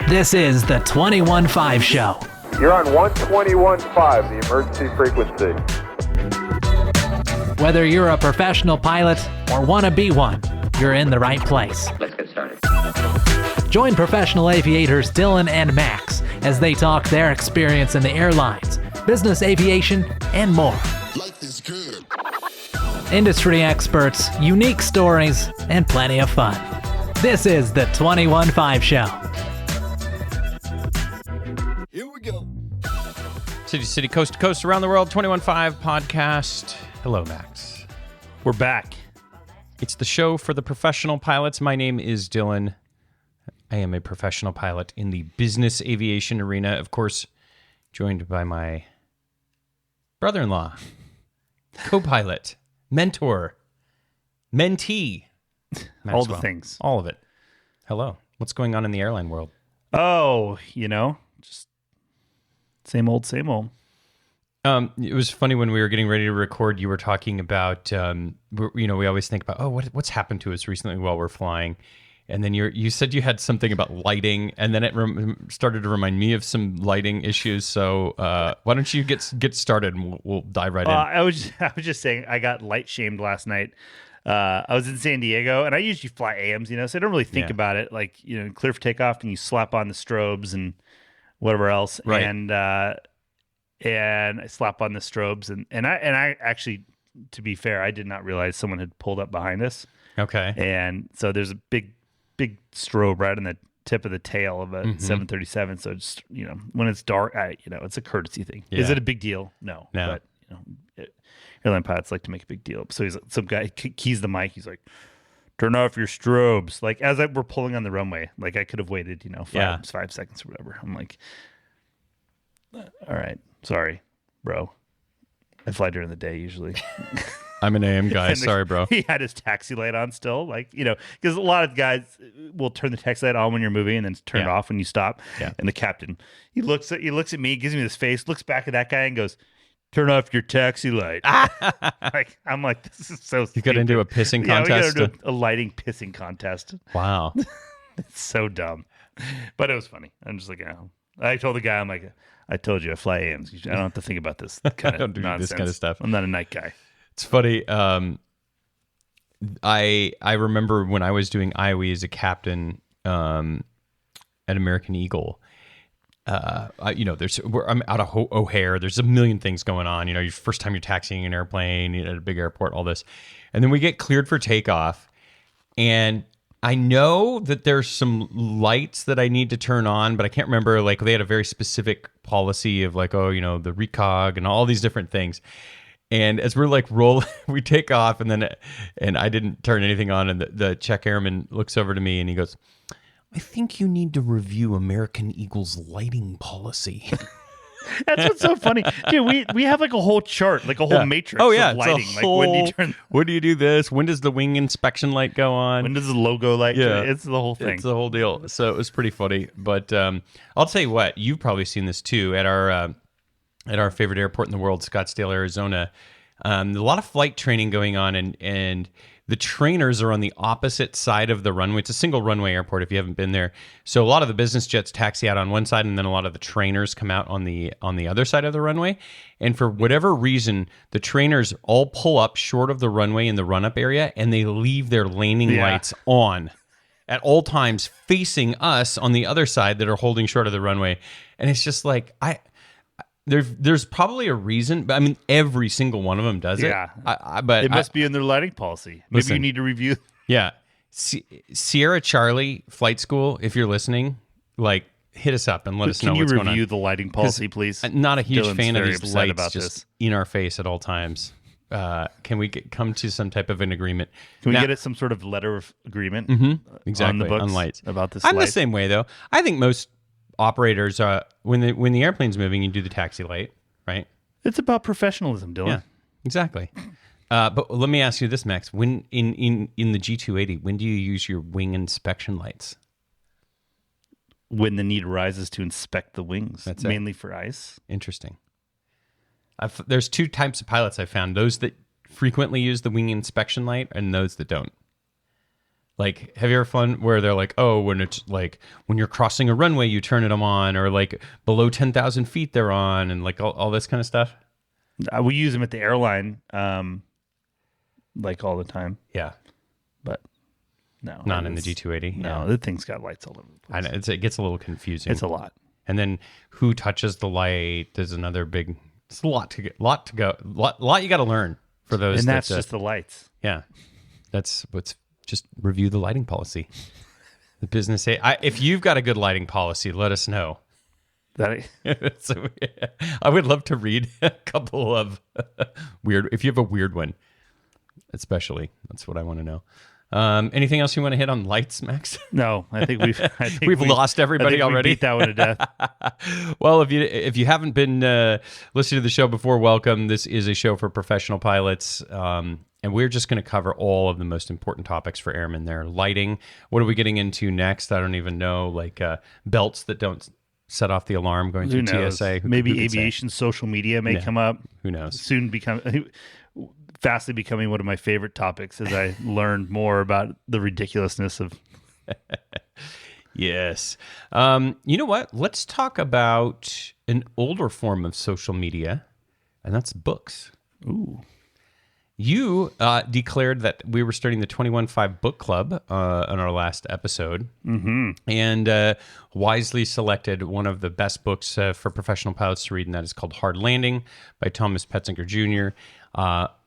This is the 21.5 Show. You're on 121.5, the emergency frequency. Whether you're a professional pilot or want to be one, you're in the right place. Let's get started. Join professional aviators Dylan and Max as they talk their experience in the airlines, business aviation, and more. Life is good. Industry experts, unique stories, and plenty of fun. This is the 21.5 Show. Here we go. City to city, coast to coast, around the world, 21.5 podcast. Hello, Max. We're back. It's the show for the professional pilots. My name is Dylan. I am a professional pilot in the business aviation arena. Of course, joined by my brother-in-law, co-pilot, mentor, mentee. All the things. All of it. Hello. What's going on in the airline world? Oh, just same old, same old. It was funny when we were getting ready to record, you were talking about, we always think about, what's happened to us recently while we're flying. And then you said you had something about lighting, and then it started to remind me of some lighting issues. So why don't you get started, and we'll dive right in. I was just saying, I got light shamed last night. I was in San Diego, and I usually fly AMs, so I don't really think about it. Like, clear for takeoff, and you slap on the strobes and whatever else. Right. And I slap on the strobes, and I actually, to be fair, I did not realize someone had pulled up behind us. Okay. And so there's a big strobe right on the tip of the tail of a 737. So just, when it's dark, it's a courtesy thing. Yeah. Is it a big deal? No. But, airline pilots like to make a big deal. So some guy keys the mic. He's like, turn off your strobes. Like, as we're pulling on the runway, like I could have waited, 5 seconds or whatever. I'm like, all right, sorry, bro. I fly during the day usually. I'm an AM guy. Sorry, bro. He had his taxi light on still, because a lot of guys will turn the taxi light on when you're moving and then turn it off when you stop. Yeah. And the captain, he looks at me, gives me this face, looks back at that guy and goes, "Turn off your taxi light." I'm like, this is so stupid. You got into a pissing contest? We got into a lighting pissing contest. Wow. It's so dumb. But it was funny. I'm just like, I told the guy, I'm like, I told you I fly AMs. I don't have to think about this kind of don't do nonsense. this kind of stuff. I'm not a night guy. It's funny. I remember when I was doing IOE as a captain at American Eagle. I'm out of O'Hare. There's a million things going on. Your first time you're taxiing an airplane at a big airport, all this, and then we get cleared for takeoff, and I know that there's some lights that I need to turn on, but I can't remember. Like, they had a very specific policy of like, the recog and all these different things. And as we're like we take off, and I didn't turn anything on, and the check airman looks over to me and he goes, "I think you need to review American Eagle's lighting policy." That's what's so funny. Dude, we have like a whole chart, like a whole matrix of lighting. When do you do this? When does the wing inspection light go on? When does the logo light? Yeah. It's the whole thing. It's the whole deal. So it was pretty funny. But I'll tell you what, you've probably seen this too at our favorite airport in the world, Scottsdale, Arizona. A lot of flight training going on, and the trainers are on the opposite side of the runway. It's a single runway airport if you haven't been there. So a lot of the business jets taxi out on one side, and then a lot of the trainers come out on the other side of the runway. And for whatever reason, the trainers all pull up short of the runway in the run-up area, and they leave their landing lights on at all times, facing us on the other side that are holding short of the runway. And it's just like, There's probably a reason, but I mean, every single one of them does it. Yeah, but it must be in their lighting policy. Maybe you need to review. Yeah, Sierra Charlie Flight School, if you're listening, hit us up and let us know what's going on. Can you review the lighting policy, please? I'm not a huge fan of these lights about just in our face at all times. Can we come to some type of an agreement? Can we get some sort of letter of agreement? Exactly, on the books on lights about this. I'm the same way though. I think most operators, when the airplane's moving, you do the taxi light, right? It's about professionalism, Dylan. Yeah, exactly. But let me ask you this, Max. When in the G280, when do you use your wing inspection lights? When the need arises to inspect the wings. That's mainly for ice. Interesting. There's two types of pilots I found: those that frequently use the wing inspection light, and those that don't. Like, have you ever fun where they're like, oh, when it's like when you're crossing a runway, you turn them on, or like below 10,000 feet they're on, and like all this kind of stuff? We use them at the airline, like all the time. Yeah. But no. Not in the G280. No, the thing's got lights all over the place. I know, it gets a little confusing. It's a lot. And then who touches the light? There's another big, it's a lot to go, lot you got to learn for those. And that's just the lights. Yeah. That's what's, just review the lighting policy. The business, if you've got a good lighting policy, let us know. So, yeah, I would love to read a couple of weird, if you have a weird one, especially, that's what I want to know. Anything else you want to hit on lights, Max? No, I think we've lost everybody already. We beat that one to death. Well, if you haven't been listening to the show before, welcome. This is a show for professional pilots, and we're just going to cover all of the most important topics for airmen there. Lighting. What are we getting into next? I don't even know. Like belts that don't set off the alarm going through TSA. Maybe aviation social media may come up. Who knows? Soon fastly becoming one of my favorite topics as I learn more about the ridiculousness of. Yes. You know what? Let's talk about an older form of social media, and that's books. Ooh. You declared that we were starting the 21.5 book club on our last episode, and wisely selected one of the best books for professional pilots to read, and that is called Hard Landing by Thomas Petzinger Jr.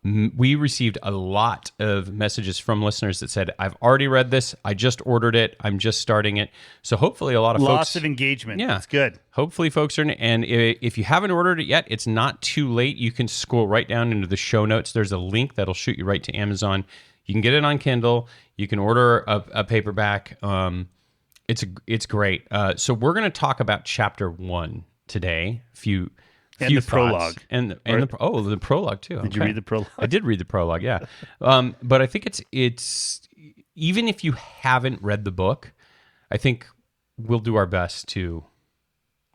We received a lot of messages from listeners that said, I've already read this. I just ordered it. I'm just starting it. So hopefully a lot of folks... Lots of engagement. Yeah. It's good. Hopefully folks are... And if you haven't ordered it yet, it's not too late. You can scroll right down into the show notes. There's a link that'll shoot you right to Amazon. You can get it on Kindle. You can order a paperback. It's great. So we're going to talk about chapter 1 today. And the prologue. And the prologue too. Did you read the prologue? I did read the prologue, yeah. But I think it's even if you haven't read the book, I think we'll do our best to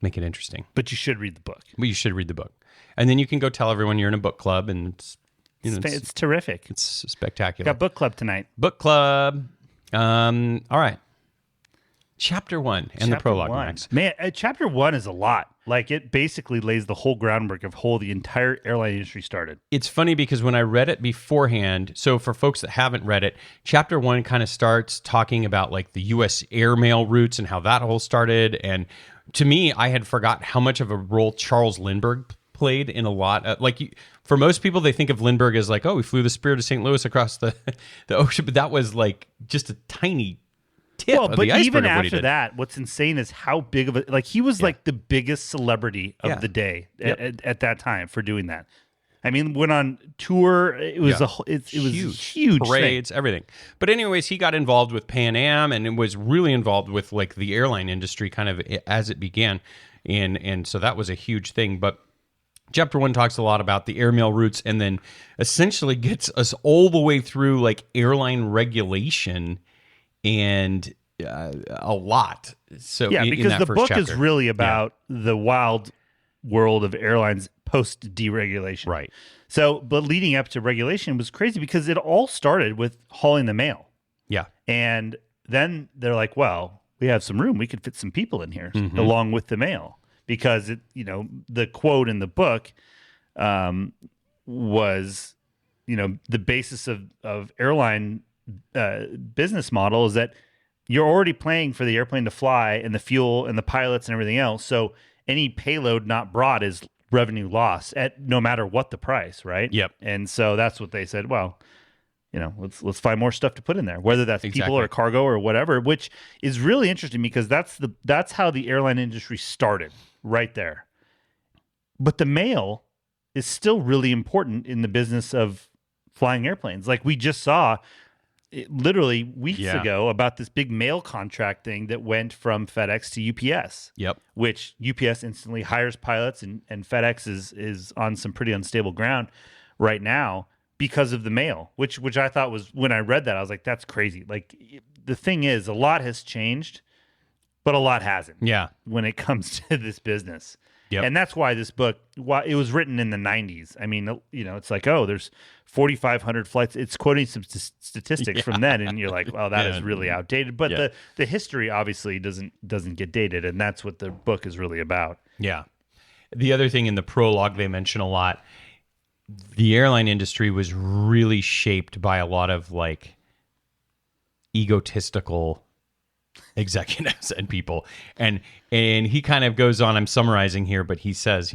make it interesting. But you should read the book. But you should read the book. And then you can go tell everyone you're in a book club, and it's terrific. It's spectacular. Got book club tonight. Book club. All right. Chapter 1 and the prologue, Max. Man, chapter 1 is a lot. Like, it basically lays the whole groundwork of how the entire airline industry started. It's funny because when I read it beforehand, so for folks that haven't read it, chapter 1 kind of starts talking about like the U.S. airmail routes and how that all started. And to me, I had forgotten how much of a role Charles Lindbergh played in a lot. For most people, they think of Lindbergh as like, oh, we flew the Spirit of St. Louis across the ocean, but that was like just a tiny tip of the iceberg. Even after that, what's insane is how big of a he was like the biggest celebrity of the day at that time for doing that. I mean, went on tour. It was it was huge parades, thing. Everything. But anyways, he got involved with Pan Am and was really involved with like the airline industry kind of as it began, and so that was a huge thing. But Chapter 1 talks a lot about the airmail routes, and then essentially gets us all the way through like airline regulation and a lot. So because the book is really about the wild world of airlines post deregulation. Right. So, but leading up to regulation was crazy because it all started with hauling the mail. Yeah. And then they're like, well, we have some room. We could fit some people in here along with the mail, because the quote in the book was, the basis of airline business model is that you're already paying for the airplane to fly and the fuel and the pilots and everything else. So any payload not brought is revenue loss at no matter what the price, right? Yep. And so that's what they said. Well, let's find more stuff to put in there, whether that's people or cargo or whatever, which is really interesting because that's how the airline industry started right there. But the mail is still really important in the business of flying airplanes. Like we just saw literally weeks ago about this big mail contract thing that went from FedEx to UPS. Yep. Which UPS instantly hires pilots, and FedEx is on some pretty unstable ground right now because of the mail, which I thought was, when I read that, I was like, that's crazy. Like, the thing is, a lot has changed, but a lot hasn't. Yeah. When it comes to this business. Yep. And that's why this book, it was written in the 90s. I mean, it's like, oh, there's 4,500 flights. It's quoting some statistics from then, and you're like, well, that is really outdated. But the history obviously doesn't get dated, and that's what the book is really about. Yeah. The other thing in the prologue they mention a lot, the airline industry was really shaped by a lot of like egotistical executives and people. And he kind of goes on, I'm summarizing here, but he says,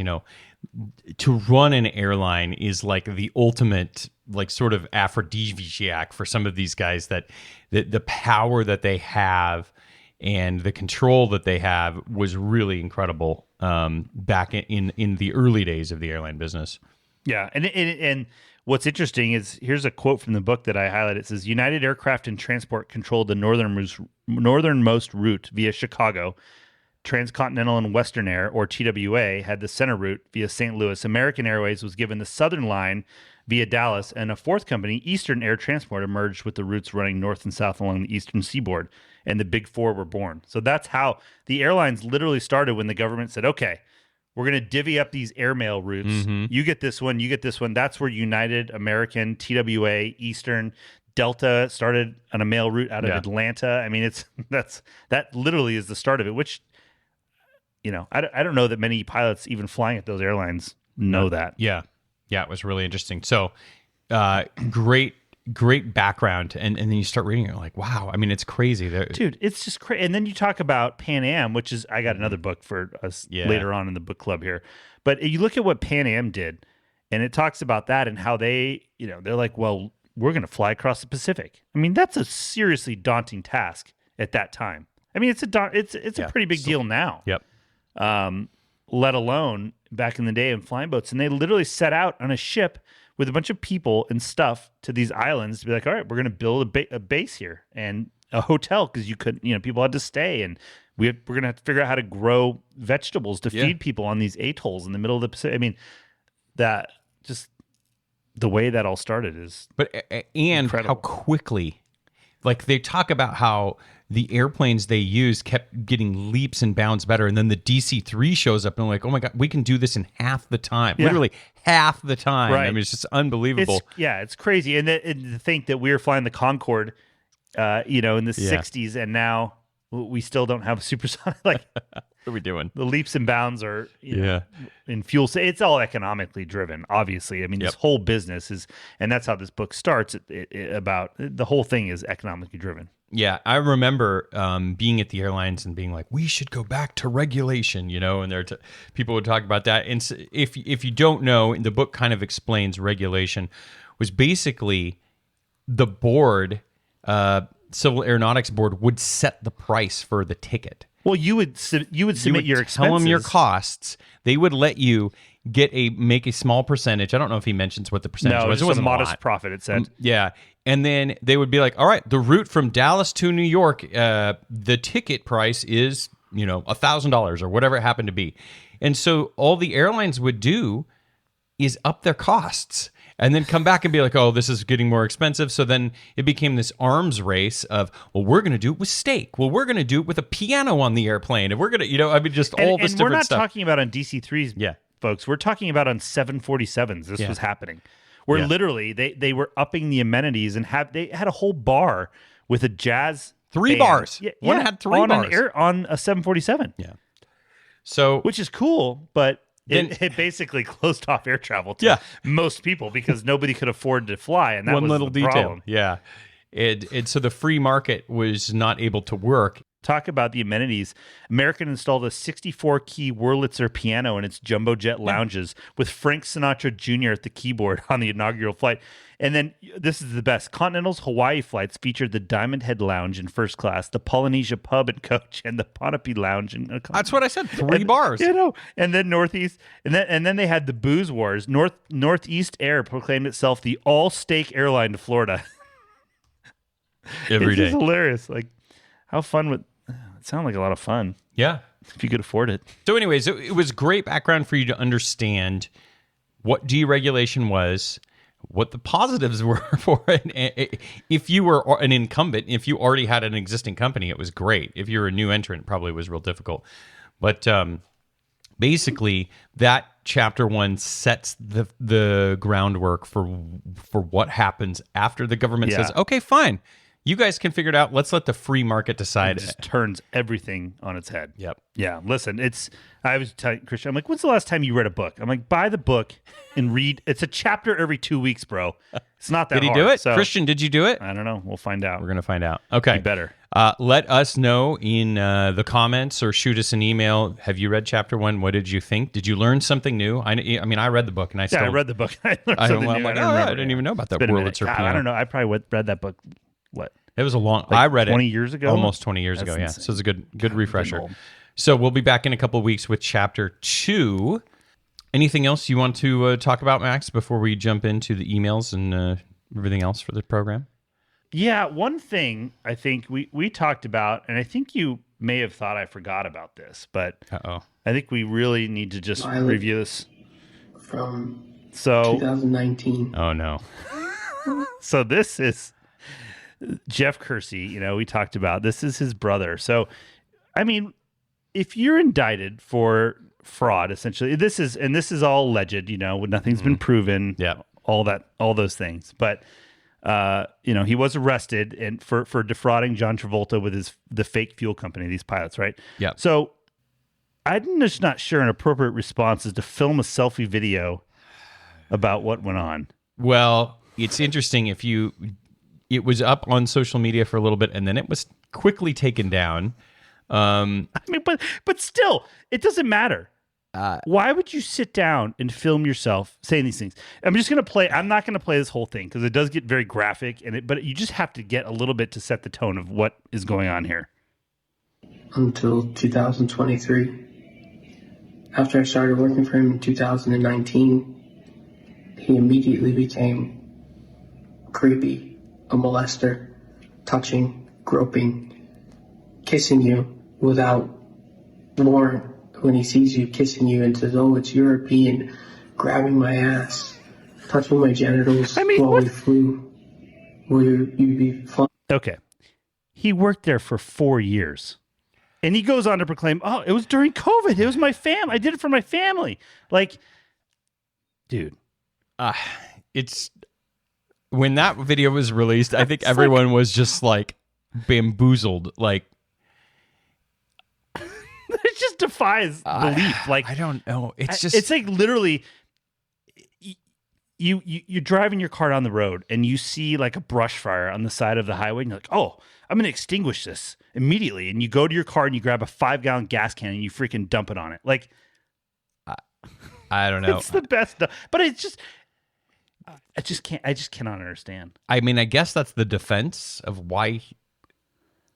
to run an airline is like the ultimate, like sort of aphrodisiac for some of these guys, that the power that they have and the control that they have was really incredible back in the early days of the airline business. Yeah. And what's interesting is, here's a quote from the book that I highlighted. It says, United Aircraft and Transport controlled the northernmost route via Chicago. Transcontinental and Western Air, or TWA, had the center route via St. Louis. American Airways was given the southern line via Dallas, and a fourth company, Eastern Air Transport, emerged with the routes running north and south along the eastern seaboard, and the Big Four were born. So that's how the airlines literally started, when the government said, okay, we're going to divvy up these airmail routes. Mm-hmm. You get this one, you get this one. That's where United, American, TWA, Eastern, Delta started on a mail route out of Atlanta. I mean, that literally is the start of it, which, I don't know that many pilots even flying at those airlines know that. Yeah. Yeah, it was really interesting. So great background. And then you start reading it, you're like, wow. I mean, it's crazy. Dude, it's just crazy. And then you talk about Pan Am, which is, I got another book for us later on in the book club here. But you look at what Pan Am did, and it talks about that and how they, they're like, well, we're going to fly across the Pacific. I mean, that's a seriously daunting task at that time. I mean, it's a pretty big deal now. Yep. Let alone back in the day in flying boats. And they literally set out on a ship with a bunch of people and stuff to these islands to be like, all right, we're going to build a base here and a hotel, because you couldn't, people had to stay, and we're going to have to figure out how to grow vegetables to feed people on these atolls in the middle of the Pacific. I mean, that just the way that all started is incredible. How quickly, like they talk about how the airplanes they use kept getting leaps and bounds better. And then the DC-3 shows up and like, oh my God, we can do this in half the time. Yeah. Literally half the time. Right. I mean, it's just unbelievable. It's crazy. And to think that we were flying the Concorde, in the 60s, and now we still don't have a supersonic. Like, what are we doing? The leaps and bounds are, in fuel. It's all economically driven, obviously. I mean, this whole business is, and that's how this book starts. About the whole thing is economically driven. Yeah, I remember being at the airlines and being like, we should go back to regulation, and people would talk about that. And so if you don't know, the book kind of explains regulation was basically the board, Civil Aeronautics Board, would set the price for the ticket. Well, you would submit your expenses. Tell them your costs. They would let you make a small percentage. I don't know if he mentions what the percentage was. It was a modest profit, it said. Yeah. And then they would be like, all right, the route from Dallas to New York, the ticket price is, $1,000 or whatever it happened to be. And so all the airlines would do is up their costs and then come back and be like, oh, this is getting more expensive. So then it became this arms race of, well, we're going to do it with steak. Well, we're going to do it with a piano on the airplane. And we're going to, all this different stuff. And we're not talking about on DC-3s, folks. We're talking about on 747s. This was happening. Where literally they were upping the amenities and they had a whole bar with a jazz 3 band. bars. One had 3 bars on a 747. Yeah. So, which is cool, but it basically closed off air travel to most people because nobody could afford to fly, and that one was little the detail. problem. Yeah. So the free market was not able to work. Talk about the amenities. American installed a 64-key Wurlitzer piano in its jumbo jet lounges with Frank Sinatra Jr. at the keyboard on the inaugural flight. And then this is the best. Continental's Hawaii flights featured the Diamond Head Lounge in first class, the Polynesia Pub and Coach, and the Ponape Lounge in economy. That's what I said. 3 bars. And then Northeast, and then they had the booze wars. Northeast Air proclaimed itself the all-steak airline to Florida. Every day. It's hilarious. Like, how fun would it sound? Like a lot of fun. Yeah, if you could afford it. So, anyways, it was great background for you to understand what deregulation was, what the positives were for it. If you were an incumbent, if you already had an existing company, it was great. If you were a new entrant, it probably was real difficult. But basically that chapter 1 sets the groundwork for what happens after the government says, okay, fine, you guys can figure it out. Let's let the free market decide. It just turns everything on its head. Yep. Yeah. Listen, I was telling Christian, I'm like, when's the last time you read a book? I'm like, buy the book and read. It's a chapter every 2 weeks, bro. It's not that hard. Did he do it? So, Christian, did you do it? I don't know. We'll find out. We're going to find out. Okay. You better. Let us know in the comments or shoot us an email. Have you read chapter 1? What did you think? Did you learn something new? I mean, I read the book and I read the book. I learned something new. I didn't even know about that Wurlitzer piano. I don't know. I probably read that book, what? It was a long. I read 20 it years ago. almost 20 years ago. Yeah, insane. so it's a good refresher. So we'll be back in a couple of weeks with chapter 2. Anything else you want to talk about, Max, before we jump into the emails and everything else for the program? Yeah, one thing I think we talked about, and I think you may have thought I forgot about this, but I think we really need to just review this from 2019. Oh no! So this is Jeff Kersey, we talked about. This is his brother. So, I mean, if you're indicted for fraud, essentially, this is all alleged, nothing's been proven. Yeah. All those things. But, he was arrested and for defrauding John Travolta with the fake fuel company, these pilots, right? Yeah. So I'm just not sure an appropriate response is to film a selfie video about what went on. Well, it's interesting it was up on social media for a little bit, and then it was quickly taken down. I mean, but still, it doesn't matter. Why would you sit down and film yourself saying these things? I'm not going to play this whole thing because it does get very graphic, but you just have to get a little bit to set the tone of what is going on here. Until 2023. After I started working for him in 2019, he immediately became creepy. A molester, touching, groping, kissing you without warrant. When he sees you kissing you and says, "Oh, it's European," grabbing my ass, touching my genitals while we flew. Will you be fun? Okay. He worked there for 4 years. And he goes on to proclaim, "Oh, it was during COVID. It was my family. I did it for my family." Like, dude. It's... When that video was released, I think everyone was just like bamboozled. Like, it just defies belief. Like, I don't know. It's like literally, you're driving your car down the road and you see like a brush fire on the side of the highway, and you're like, "Oh, I'm going to extinguish this immediately." And you go to your car and you grab a 5-gallon gas can and you freaking dump it on it. Like, I don't know. It's the best, but it's just. I just cannot understand. I mean, I guess that's the defense of why.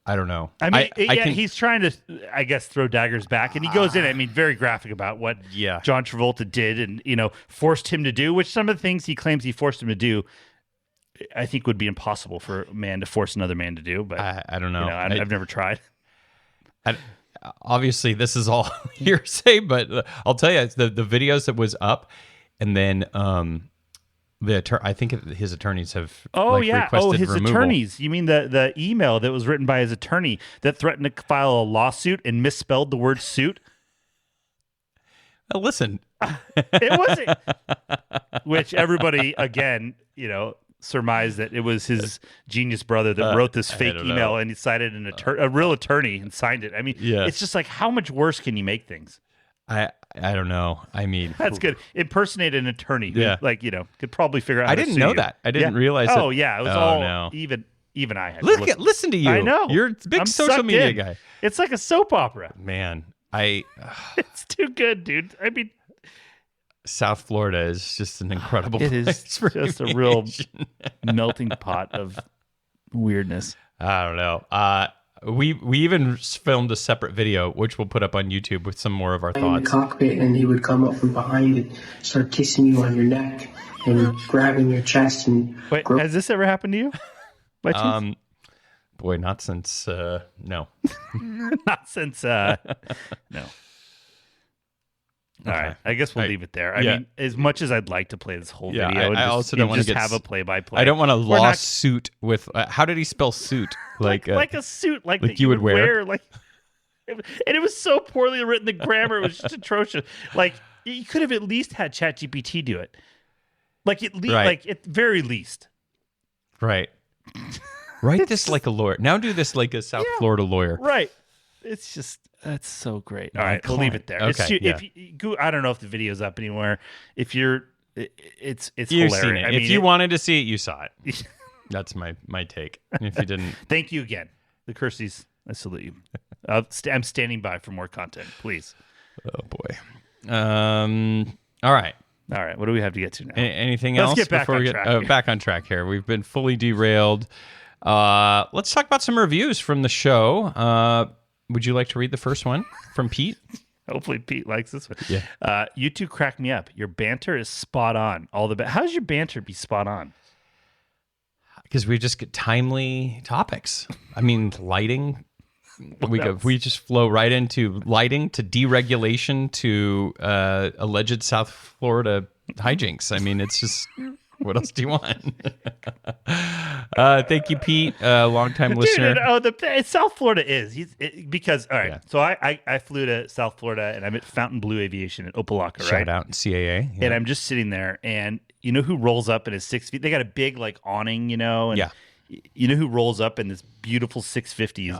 I don't know. I mean, he's trying to, I guess, throw daggers back, and he goes in. I mean, very graphic about what John Travolta did, and forced him to do. Which some of the things he claims he forced him to do, I think would be impossible for a man to force another man to do. But I don't know. I've never tried. Obviously, this is all hearsay, but I'll tell you, the videos that was up, and then I think his attorneys have requested his removal. attorneys. You mean the email that was written by his attorney that threatened to file a lawsuit and misspelled the word suit? Listen. It wasn't. Which everybody, again, surmised that it was his genius brother that wrote this fake email and he cited a real attorney and signed it. I mean, it's just like, how much worse can you make things? I don't know. I mean, that's good. Impersonate an attorney who, could probably figure out. I didn't know that. I didn't realize. Oh yeah, it was even I had. Listen to you. I know. You're a big social media guy. It's like a soap opera. Man, it's too good, dude. I mean, South Florida is just an incredible place. It is just a real melting pot of weirdness. I don't know. We even filmed a separate video, which we'll put up on YouTube with some more of our thoughts. In the cockpit, and he would come up from behind and start kissing you on your neck and grabbing your chest. And wait, has this ever happened to you? By chance? Boy, not since no, not since no. All right, I guess we'll leave it there. I mean, as much as I'd like to play this whole video, I also don't want to have a play-by-play. I don't want a lawsuit with. How did he spell suit? Like a suit, like you would wear. Like And it was so poorly written. The grammar was just atrocious. Like, you could have at least had ChatGPT do it. Like, at least, Right. like, at very least. Right. Write this like a lawyer. Now do this like a South Florida lawyer. Right. It's just, that's so great. All My right, we'll leave it client. there. Okay, If you go, I don't know if the video's up anywhere. If you're, it's You've hilarious. seen it. I If mean, you wanted to see it, you saw it. That's my take. If you didn't, Thank you again. The Kersies, I salute you. I'm standing by for more content, please. oh boy. All right. All right, what do we have to get to now? Anything Let's else get back before on we get track here. back on track here? We've been fully derailed. Let's talk about some reviews from the show. Would you like to read the first one from Pete? Hopefully Pete likes this one. Yeah. You two crack me up. Your banter is spot on. How does your banter be spot on? Because we just get timely topics. I mean, lighting. We just flow right into lighting to deregulation to alleged South Florida hijinks. I mean, it's just what else do you want? Thank you, Pete, longtime listener. Dude, South Florida is because all right. Yeah. So I flew to South Florida and I'm at Fountain Blue Aviation at Opelika, right? Shout out CAA. Yeah. And I'm just sitting there, and you know who rolls up in his 6 feet? They got a big like awning, you know. And Yeah. You know who rolls up in this beautiful 650 is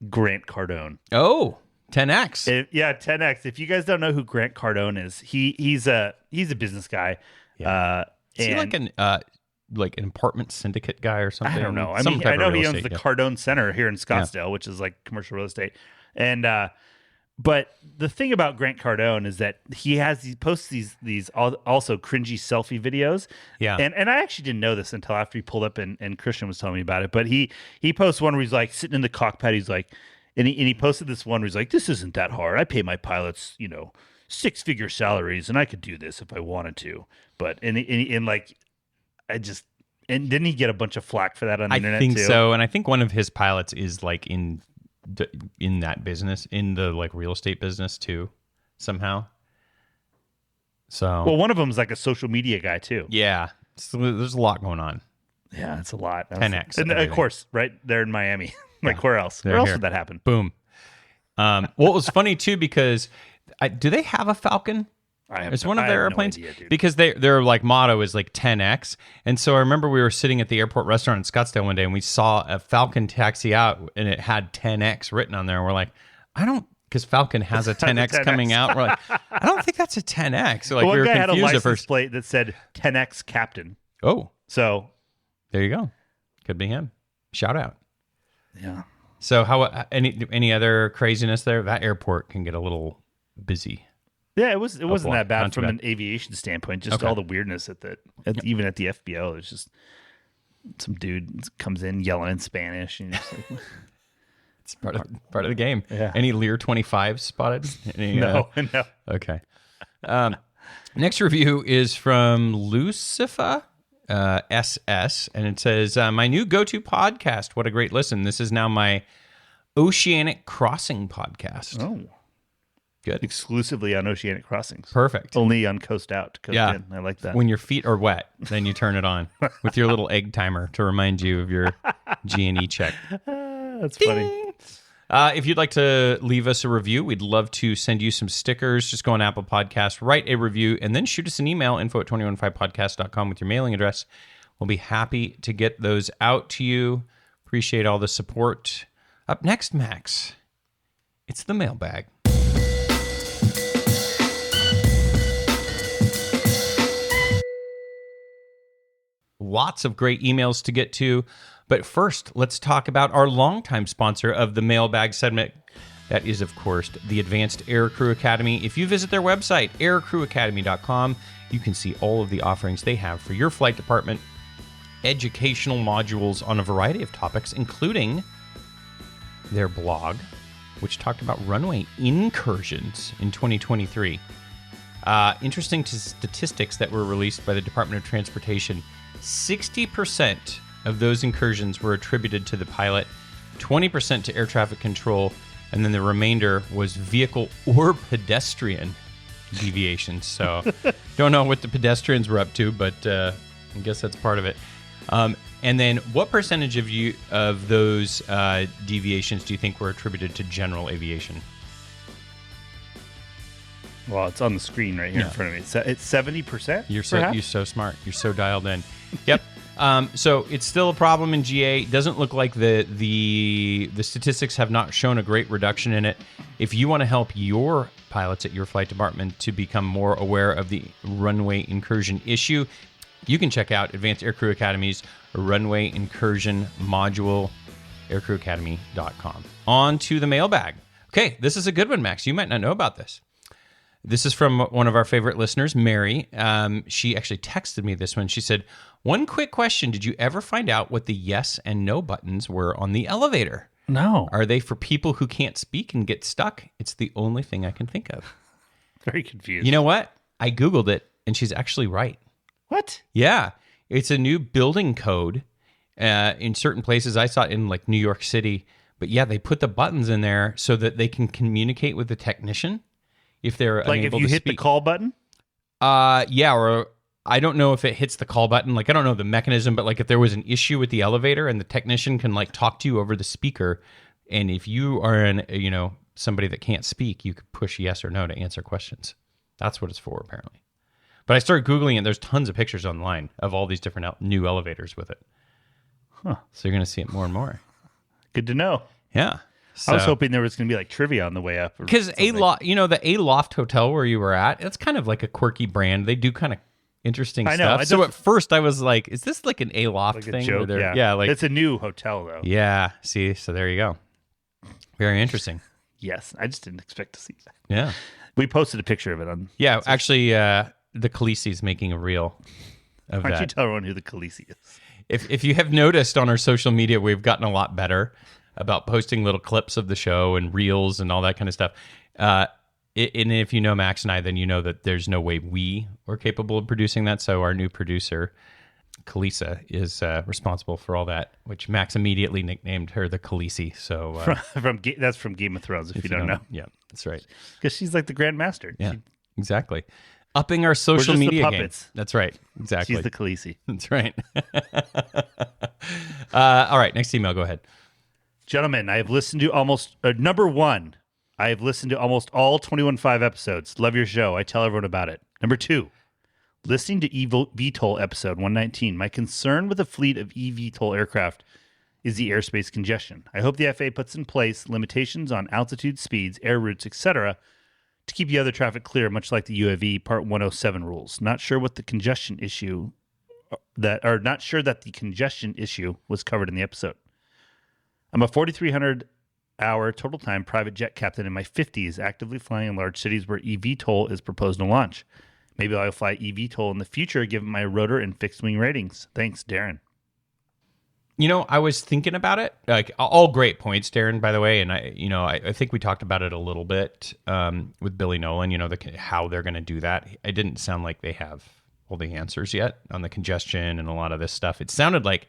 Grant Cardone. Oh, 10X. Yeah, 10X. If you guys don't know who Grant Cardone is, he's a business guy. Yeah. Is he And like an apartment syndicate guy or something? I don't know. I Some mean, type I of know real he owns estate, the Cardone Center here in Scottsdale, which is like commercial real estate. And but the thing about Grant Cardone is that he posts these also cringy selfie videos. Yeah. And I actually didn't know this until after he pulled up and Christian was telling me about it. But he posts one where he's like sitting in the cockpit. He's like, and he posted this one where he's like, this isn't that hard. I pay my pilots, 6-figure salaries, and I could do this if I wanted to. But and like, and didn't he get a bunch of flack for that on the internet too? I think so, and I think one of his pilots is like in that business, in the like real estate business too, somehow. So Well, one of them is like a social media guy too. yeah, so there's a lot going on. Yeah, it's a lot. 10X And of everything. course, right there in Miami. Like where else? They're Where else here. would that happen? Boom. Well, it was funny too because do they have a Falcon? It's one of their airplanes because their like motto is like 10X. And so I remember we were sitting at the airport restaurant in Scottsdale one day and we saw a Falcon taxi out and it had 10X written on there. And we're like, because Falcon has a 10X coming out. We're like, I don't think that's a 10X. So like One we were guy had a confused at license first. plate that said 10X Captain. Oh, So there you go. Could be him. Shout out. yeah. So how any other craziness there? That airport can get a little busy. Yeah, it wasn't boy, that bad not too from bad. an aviation standpoint. Just Okay. all the weirdness even at the FBO. There's just some dude comes in yelling in Spanish, and you're just like, It's part of the game. Yeah. Any Lear 25 spotted? Any, no. Okay. Next review is from Lucifer SS, and it says, my new go-to podcast. What a great listen. This is now my Oceanic Crossing podcast. Oh, Good. exclusively on oceanic crossings. Perfect. Only on coast out. Coast Yeah. in. I like that. When your feet are wet, then you turn it on with your little egg timer to remind you of your G&E check. That's funny. If you'd like to leave us a review, we'd love to send you some stickers. Just go on Apple Podcasts, write a review, and then shoot us an email, info@215podcast.com with your mailing address. We'll be happy to get those out to you. Appreciate all the support. Up next, Max, it's the mailbag. Lots of great emails to get to. But first, let's talk about our longtime sponsor of the mailbag segment. That is, of course, the Advanced Aircrew Academy. If you visit their website, aircrewacademy.com, you can see all of the offerings they have for your flight department, educational modules on a variety of topics, including their blog, which talked about runway incursions in 2023. Interesting statistics that were released by the Department of Transportation. 60% of those incursions were attributed to the pilot, 20% to air traffic control, and then the remainder was vehicle or pedestrian deviations. So don't know what the pedestrians were up to, but I guess that's part of it. And then what percentage of those deviations do you think were attributed to general aviation? Well, it's on the screen right here in front of me. It's 70%. You're so smart. You're so dialed in. Yep. So it's still a problem in GA. It doesn't look like the statistics have not shown a great reduction in it. If you want to help your pilots at your flight department to become more aware of the runway incursion issue, you can check out Advanced Aircrew Academy's runway incursion module, aircrewacademy.com. On to the mailbag. Okay, this is a good one, Max. You might not know about this. This is from one of our favorite listeners, Mary. She actually texted me this one. She said, one quick question. Did you ever find out what the yes and no buttons were on the elevator? No. Are they for people who can't speak and get stuck? It's the only thing I can think of. Very confused. You know what? I Googled it, and she's actually right. What? Yeah. It's a new building code in certain places. I saw it in like New York City. But yeah, they put the buttons in there so that they can communicate with the technician. If they're like if you hit the call button? Yeah, or I don't know if it hits the call button. Like I don't know the mechanism, but like if there was an issue with the elevator and the technician can like talk to you over the speaker, and if you are somebody that can't speak, you could push yes or no to answer questions. That's what it's for, apparently. But I started Googling it. There's tons of pictures online of all these different new elevators with it. Huh. So you're going to see it more and more. Good to know. Yeah. I was hoping there was going to be like trivia on the way up. Because the Aloft Hotel where you were at, it's kind of like a quirky brand. They do kind of interesting stuff. So at first I was like, is this like an Aloft like thing? A joke? Yeah, like it's a new hotel though. Yeah. See, so there you go. Very interesting. Yes, I just didn't expect to see that. Yeah. We posted a picture of it on. Yeah, actually, the Khaleesi's making a reel of Why don't that. you tell everyone who the Khaleesi is? If you have noticed on our social media, we've gotten a lot better about posting little clips of the show and reels and all that kind of stuff. And if you know Max and I, then you know that there's no way we were capable of producing that. So our new producer, Khaleesi, is responsible for all that, which Max immediately nicknamed her the Khaleesi. So that's from Game of Thrones, if you don't know. Yeah, that's right. Because she's like the Grand Master. Yeah, exactly. Upping our social We're just media the game. puppets. That's right. Exactly. She's the Khaleesi. That's right. All right, next email. Go ahead. Gentlemen, I have listened to number one, I have listened to almost all 21.5 episodes. Love your show. I tell everyone about it. Number two, listening to eVTOL episode 119. My concern with a fleet of eVTOL aircraft is the airspace congestion. I hope the FAA puts in place limitations on altitude, speeds, air routes, etc. to keep the other traffic clear, much like the UAV Part 107 rules. Not sure that the congestion issue was covered in the episode. I'm a 4,300-hour total time private jet captain in my 50s, actively flying in large cities where eVTOL is proposed to launch. Maybe I'll fly eVTOL in the future, given my rotor and fixed wing ratings. Thanks, Darren. I was thinking about it. Like all great points, Darren, by the way. And I think we talked about it a little bit with Billy Nolan. How they're going to do that. It didn't sound like they have all the answers yet on the congestion and a lot of this stuff. It sounded like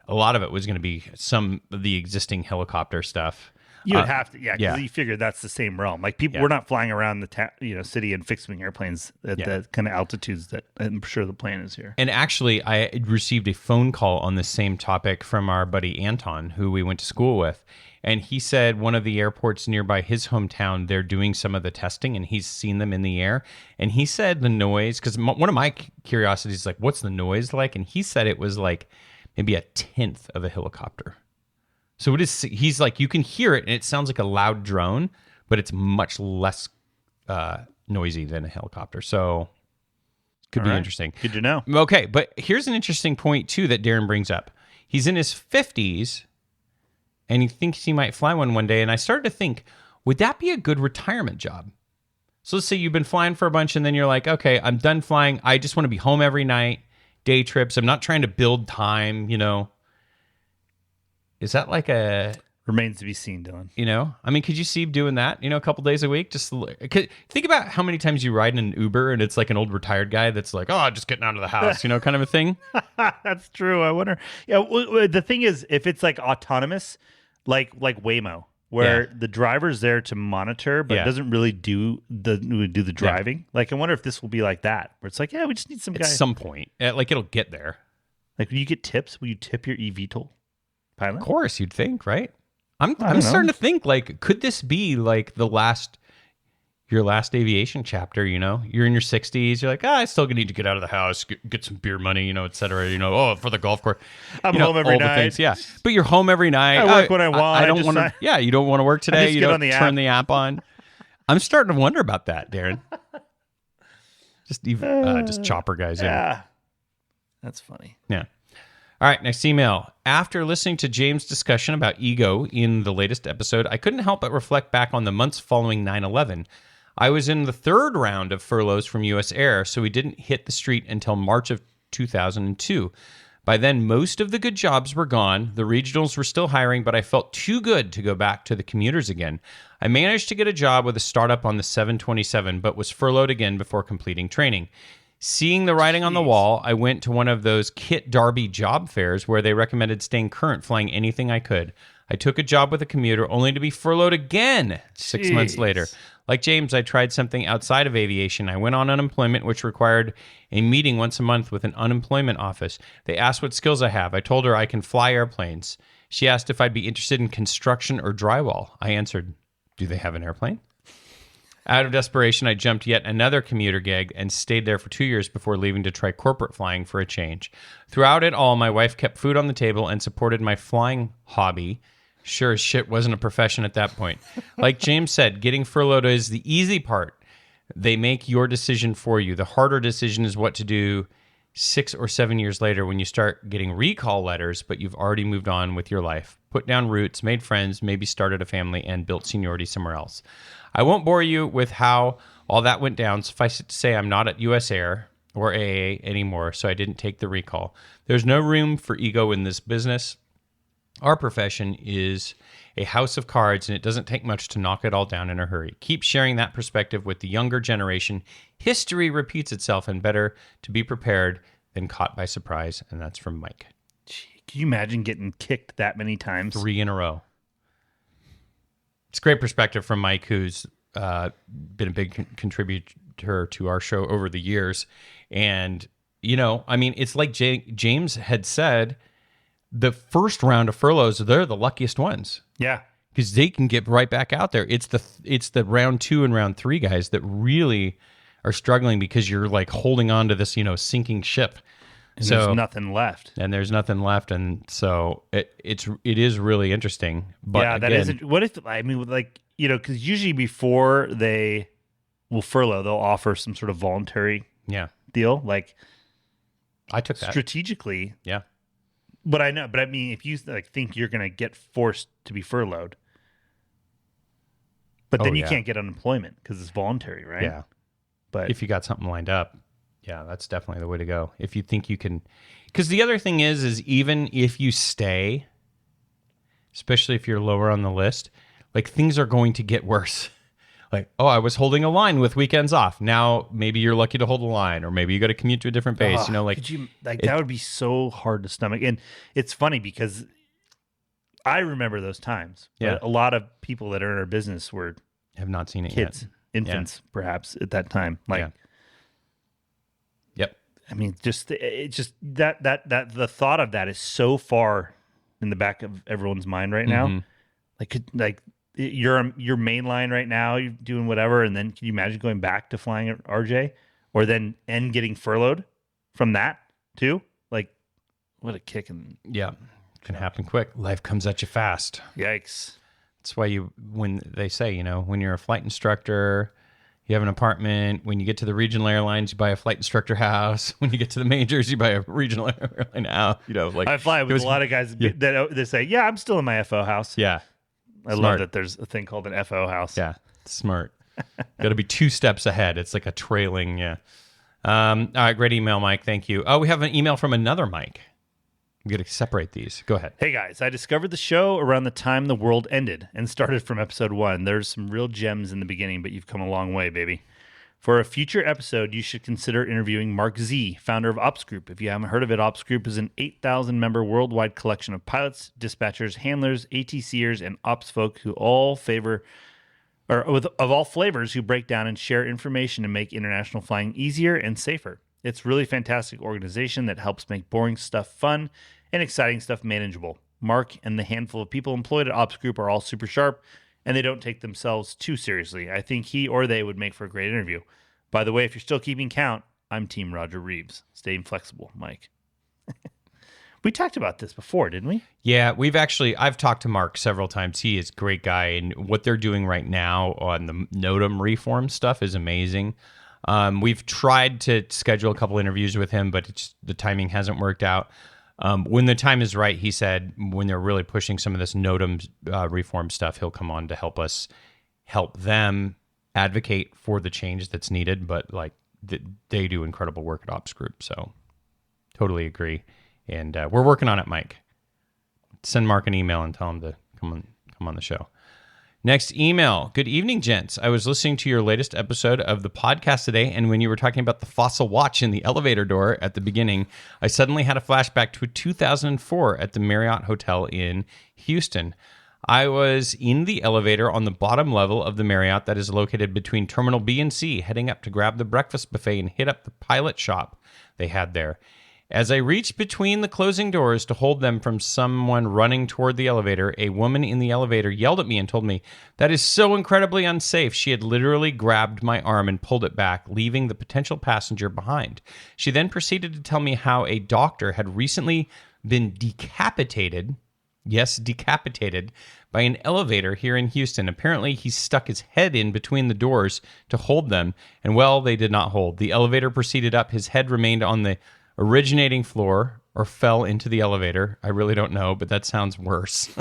a lot of it was going to be some of the existing helicopter stuff. You would have to, because you figure that's the same realm. Like we're not flying around the city in fixed wing airplanes at the kind of altitudes that I'm sure the plane is here. And actually, I received a phone call on the same topic from our buddy Anton, who we went to school with. And he said one of the airports nearby his hometown, they're doing some of the testing and he's seen them in the air. And he said the noise, because one of my curiosities is like, what's the noise like? And he said it was like maybe 1/10 of a helicopter. So it is. He's like, you can hear it, and it sounds like a loud drone, but it's much less noisy than a helicopter. So could be interesting. Good to know. Okay, but here's an interesting point too that Darren brings up. He's in his 50s, and he thinks he might fly one day. And I started to think, would that be a good retirement job? So let's say you've been flying for a bunch, and then you're like, okay, I'm done flying. I just want to be home every night. Day trips. I'm not trying to build time, Is that like a... Remains to be seen, Dylan. I mean, could you see doing that, a couple days a week? Just think about how many times you ride in an Uber and it's like an old retired guy that's like, oh, just getting out of the house, kind of a thing. That's true. I wonder. Yeah. The thing is, if it's like autonomous, like Waymo, where the driver's there to monitor, but doesn't really do the driving. Like, I wonder if this will be like that, where it's like, yeah, we just need some guy. At some point, like it'll get there. Like, when you get tips, will you tip your eVTOL pilot? Of course, you'd think, right? I'm don't starting know. to think, like, could this be like your last aviation chapter? You know, you're in your 60s. You're like, I still need to get out of the house, get some beer money, you know, et cetera. You know, for the golf course. I'm You know, home every all the night. things, yeah. But you're home every night. I work when I want. I I don't just want to. sign- Yeah, you don't want to work today. just You get don't on the turn app. the app on. I'm starting to wonder about that, Darren. Just chopper guys in. Yeah. That's funny. Yeah. All right, next email. After listening to James' discussion about ego in the latest episode, I couldn't help but reflect back on the months following 9/11. I was in the third round of furloughs from U.S. Air, so we didn't hit the street until March of 2002. By then, most of the good jobs were gone. The regionals were still hiring, but I felt too good to go back to the commuters again. I managed to get a job with a startup on the 727, but was furloughed again before completing training. Seeing the writing on the wall, I went to one of those Kit Darby job fairs where they recommended staying current, flying anything I could. I took a job with a commuter only to be furloughed again 6 months later. Like James, I tried something outside of aviation. I went on unemployment, which required a meeting once a month with an unemployment office. They asked what skills I have. I told her I can fly airplanes. She asked if I'd be interested in construction or drywall. I answered, do they have an airplane? Out of desperation, I jumped yet another commuter gig and stayed there for 2 years before leaving to try corporate flying for a change. Throughout it all, my wife kept food on the table and supported my flying hobby. Sure as shit wasn't a profession at that point. Like James said, getting furloughed is the easy part. They make your decision for you. The harder decision is what to do 6 or 7 years later when you start getting recall letters, but you've already moved on with your life. Put down roots, made friends, maybe started a family, and built seniority somewhere else. I won't bore you with how all that went down. Suffice it to say, I'm not at U.S. Air or AA anymore, so I didn't take the recall. There's no room for ego in this business. Our profession is a house of cards, and it doesn't take much to knock it all down in a hurry. Keep sharing that perspective with the younger generation. History repeats itself, and better to be prepared than caught by surprise. And that's from Mike. Can you imagine getting kicked that many times? 3 in a row. It's great perspective from Mike, who's been a big contributor to our show over the years. And, you know, I mean, it's like James had said, the first round of furloughs, they're the luckiest ones. Yeah. Because they can get right back out there. It's the round 2 and round 3 guys that really are struggling because you're like holding on to this, you know, sinking ship. And there's nothing left. And there's nothing left. And so it is really interesting. But yeah, that again, isn't. What if, I mean, like, you know, because usually before they will furlough, they'll offer some sort of voluntary deal. Like, I took that. Strategically. Yeah. But I mean, if you like think you're going to get forced to be furloughed, but then you can't get unemployment because it's voluntary, right? Yeah. But if you got something lined up, yeah, that's definitely the way to go. If you think you can, because the other thing is even if you stay, especially if you're lower on the list, like things are going to get worse. Like, oh, I was holding a line with weekends off. Now maybe you're lucky to hold a line, or maybe you got to commute to a different base. You know, like, could you, like that would be so hard to stomach. And it's funny because I remember those times. Yeah, a lot of people that are in our business were have not seen it kids, yet. infants, perhaps at that time. Like, yep. I mean, it's just that the thought of that is so far in the back of everyone's mind right now. Like your main line right now, you're doing whatever, and then can you imagine going back to flying at RJ, or then getting furloughed from that too? Like, what a kick! And can happen quick. Life comes at you fast. Yikes! That's why when they say, you know, when you're a flight instructor, you have an apartment. When you get to the regional airlines, you buy a flight instructor house. When you get to the majors, you buy a regional airline house. You know, like I fly with a lot of guys that they say, "Yeah, I'm still in my FO house." Yeah, I love that there's a thing called an FO house. Yeah, smart. Got to be 2 steps ahead. It's like a trailing. Yeah. All right, great email, Mike. Thank you. Oh, we have an email from another Mike. We got to separate these. Go ahead. Hey guys, I discovered the show around the time the world ended and started from episode 1. There's some real gems in the beginning, but you've come a long way, baby. For a future episode, you should consider interviewing Mark Z, founder of Ops Group. If you haven't heard of it, Ops Group is an 8,000-member worldwide collection of pilots, dispatchers, handlers, ATCers, and ops folk who all of all flavors who break down and share information to make international flying easier and safer. It's really fantastic organization that helps make boring stuff fun and exciting stuff manageable. Mark and the handful of people employed at Ops Group are all super sharp, and they don't take themselves too seriously. I think he or they would make for a great interview. By the way, if you're still keeping count, I'm Team Roger Reeves. Staying flexible, Mike. We talked about this before, didn't we? Yeah, I've talked to Mark several times. He is a great guy, and what they're doing right now on the NOTAM reform stuff is amazing. We've tried to schedule a couple interviews with him, but the timing hasn't worked out. When the time is right, he said, when they're really pushing some of this NOTAM reform stuff, he'll come on to help them advocate for the change that's needed. But like they do incredible work at Ops Group, so totally agree. And we're working on it, Mike. Send Mark an email and tell him to come on the show. Next email. Good evening, gents. I was listening to your latest episode of the podcast today, and when you were talking about the fossil watch in the elevator door at the beginning, I suddenly had a flashback to 2004 at the Marriott Hotel in Houston. I was in the elevator on the bottom level of the Marriott that is located between Terminal B and C, heading up to grab the breakfast buffet and hit up the pilot shop they had there. As I reached between the closing doors to hold them from someone running toward the elevator, a woman in the elevator yelled at me and told me, "That is so incredibly unsafe." She had literally grabbed my arm and pulled it back, leaving the potential passenger behind. She then proceeded to tell me how a doctor had recently been decapitated, yes, decapitated, by an elevator here in Houston. Apparently, he stuck his head in between the doors to hold them, and well, they did not hold. The elevator proceeded up. His head remained on the originating floor or fell into the elevator. I really don't know, but that sounds worse.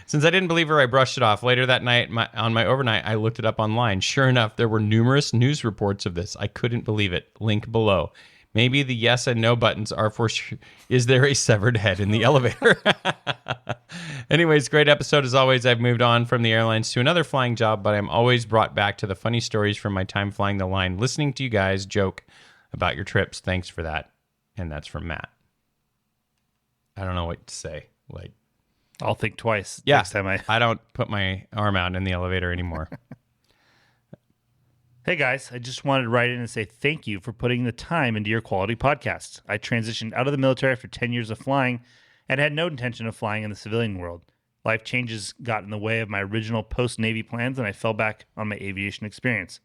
Since I didn't believe her, I brushed it off. Later that night, on my overnight, I looked it up online. Sure enough, there were numerous news reports of this. I couldn't believe it. Link below. Maybe the yes and no buttons are for is there a severed head in the elevator? Anyways, great episode as always. I've moved on from the airlines to another flying job, but I'm always brought back to the funny stories from my time flying the line, listening to you guys joke about your trips. Thanks for that. And that's from Matt. I don't know what to say. Like, I'll think twice yeah, next time I don't put my arm out in the elevator anymore. Hey guys, I just wanted to write in and say thank you for putting the time into your quality podcast. I transitioned out of the military after 10 years of flying and had no intention of flying in the civilian world. Life changes got in the way of my original post-Navy plans, and I fell back on my aviation experience.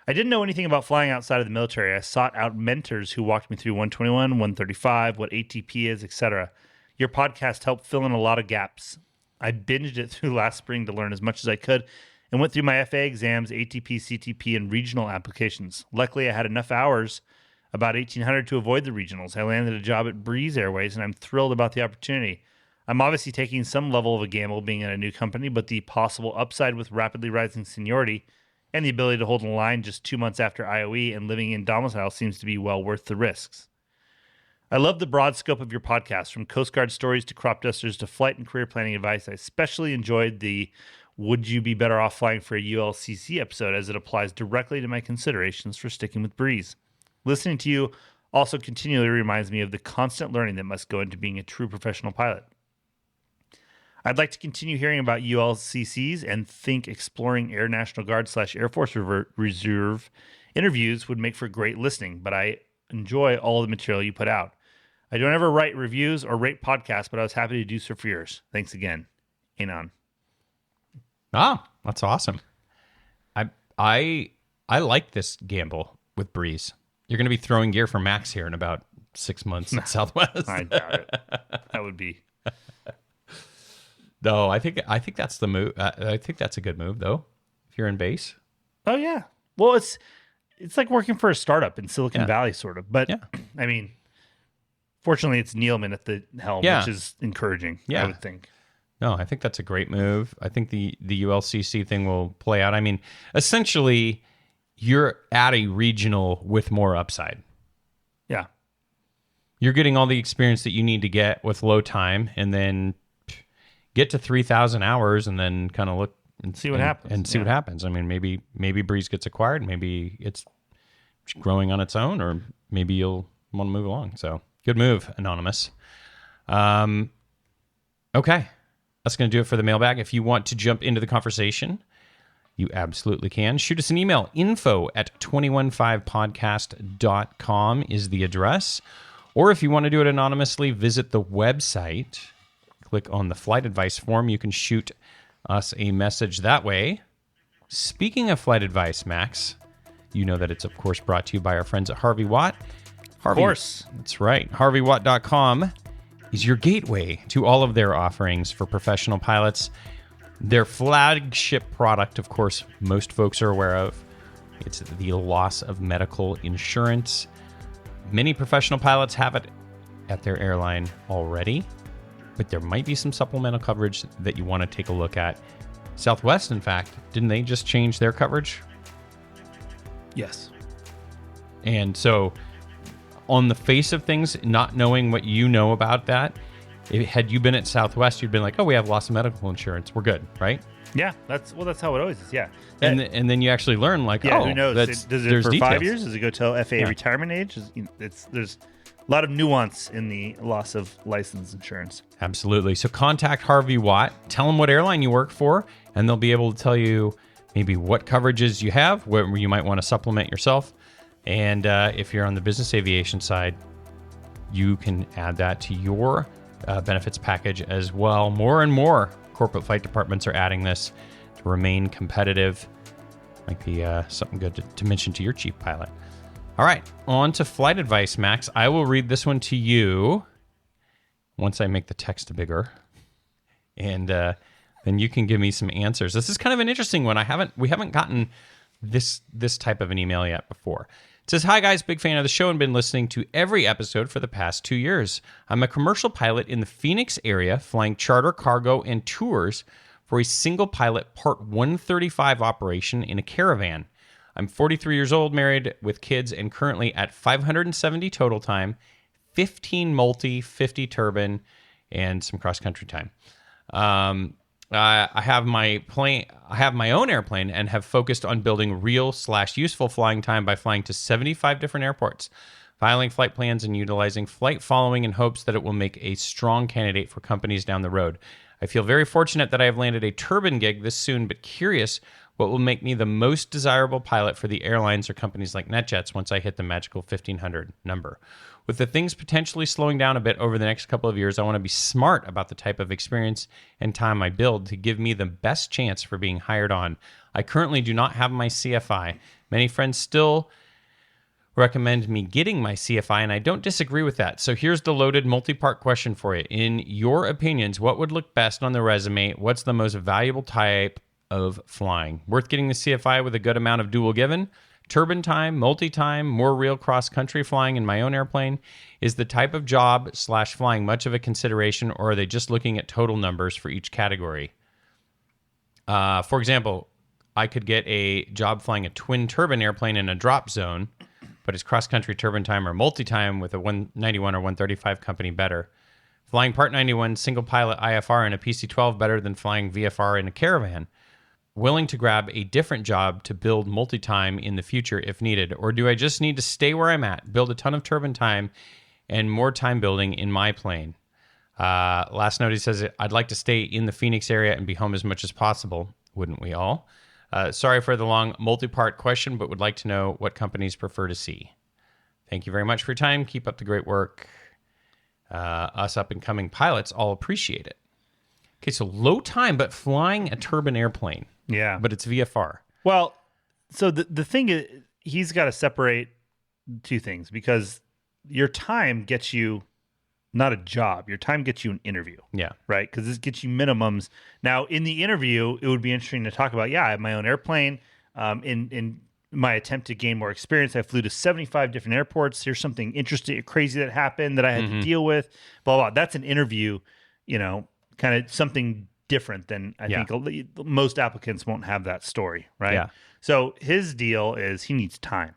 I didn't know anything about flying outside of the military. I sought out mentors who walked me through 121, 135, what ATP is, etc. Your podcast helped fill in a lot of gaps. I binged it through last spring to learn as much as I could and went through my FA exams, ATP, CTP, and regional applications. Luckily, I had enough hours, about 1,800, to avoid the regionals. I landed a job at Breeze Airways, and I'm thrilled about the opportunity. I'm obviously taking some level of a gamble being in a new company, but the possible upside with rapidly rising seniority and the ability to hold a line just 2 months after IOE and living in domicile seems to be well worth the risks. I love the broad scope of your podcast, from Coast Guard stories to crop dusters to flight and career planning advice. I especially enjoyed the "Would you be better off flying for a ULCC" episode, as it applies directly to my considerations for sticking with Breeze. Listening to you also continually reminds me of the constant learning that must go into being a true professional pilot. I'd like to continue hearing about ULCCs and think exploring Air National Guard / Air Force Reserve interviews would make for great listening, but I enjoy all the material you put out. I don't ever write reviews or rate podcasts, but I was happy to do so for yours. Thanks again. Anon. Ah, that's awesome. I like this gamble with Breeze. You're going to be throwing gear for Max here in about 6 months at Southwest. I doubt it. That would be... No, I think that's the move. I think that's a good move, though. If you're in base. Oh yeah. Well, it's like working for a startup in Silicon Valley, sort of. But I mean, fortunately, it's Neilman at the helm, which is encouraging. I would think. No, I think that's a great move. I think the ULCC thing will play out. I mean, essentially, you're at a regional with more upside. Yeah. You're getting all the experience that you need to get with low time, and then get to 3,000 hours and then kind of look and see what happens. And see what happens. I mean, maybe Breeze gets acquired, maybe it's growing on its own, or maybe you'll want to move along. So good move, Anonymous. Okay. That's going to do it for the mailbag. If you want to jump into the conversation, you absolutely can. Shoot us an email. info@215podcast.com is the address. Or if you want to do it anonymously, visit the website. Click on the flight advice form. You can shoot us a message that way. Speaking of flight advice, Max, you know that it's, of course, brought to you by our friends at Harvey Watt. Of course. That's right. HarveyWatt.com is your gateway to all of their offerings for professional pilots. Their flagship product, of course, most folks are aware of. It's the loss of medical insurance. Many professional pilots have it at their airline already, but there might be some supplemental coverage that you want to take a look at. Southwest, in fact, didn't they just change their coverage? Yes. And so, on the face of things, not knowing what you know about that, had you been at Southwest, you'd been like, oh, we have loss of medical insurance. We're good, right? Yeah, that's how it always is. Yeah. And then you actually learn, like, yeah, oh, who knows? Does it there's for details. 5 years? Does it go till FAA retirement age? There's a lot of nuance in the loss of license insurance. Absolutely. So contact Harvey Watt, tell them what airline you work for, and they'll be able to tell you maybe what coverages you have, where you might want to supplement yourself. And if you're on the business aviation side, you can add that to your benefits package as well. More and more corporate flight departments are adding this to remain competitive. Might be something good to mention to your chief pilot. All right, on to flight advice, Max. I will read this one to you once I make the text bigger, and then you can give me some answers. This is kind of an interesting one. We haven't gotten this type of an email yet before. It says, hi guys, big fan of the show and been listening to every episode for the past 2 years. I'm a commercial pilot in the Phoenix area, flying charter, cargo, and tours for a single pilot Part 135 operation in a Caravan. I'm 43 years old, married with kids, and currently at 570 total time, 15 multi, 50 turbine, and some cross-country time. I have my own airplane and have focused on building real/useful flying time by flying to 75 different airports, filing flight plans and utilizing flight following in hopes that it will make a strong candidate for companies down the road. I feel very fortunate that I have landed a turbine gig this soon, but curious what will make me the most desirable pilot for the airlines or companies like NetJets once I hit the magical 1,500 number. With the things potentially slowing down a bit over the next couple of years, I want to be smart about the type of experience and time I build to give me the best chance for being hired on. I currently do not have my CFI. Many friends still recommend me getting my CFI, and I don't disagree with that. So here's the loaded multi-part question for you. In your opinions, what would look best on the resume? What's the most valuable type of flying? Worth getting the CFI with a good amount of dual given? Turbine time, multi-time, more real cross-country flying in my own airplane? Is the type of job/flying much of a consideration, or are they just looking at total numbers for each category? For example, I could get a job flying a twin turbine airplane in a drop zone, but is cross-country turbine time or multi-time with a 191 or 135 company better? Flying Part 91 single pilot IFR in a PC-12 better than flying VFR in a Caravan? Willing to grab a different job to build multi-time in the future if needed? Or do I just need to stay where I'm at, build a ton of turbine time and more time building in my plane? Last note, he says, I'd like to stay in the Phoenix area and be home as much as possible. Wouldn't we all? Sorry for the long multi-part question, but would like to know what companies prefer to see. Thank you very much for your time. Keep up the great work. Us up-and-coming pilots all appreciate it. Okay, so low time, but flying a turbine airplane. Yeah. But it's VFR. Well, so the thing is, he's got to separate two things, because your time gets you not a job. Your time gets you an interview. Yeah. Right? Because this gets you minimums. Now, in the interview, it would be interesting to talk about, I have my own airplane. In my attempt to gain more experience, I flew to 75 different airports. Here's something interesting, crazy that happened that I had to deal with. Blah, blah. That's an interview, kind of something different than I think most applicants won't have that story, right? Yeah. So his deal is he needs time,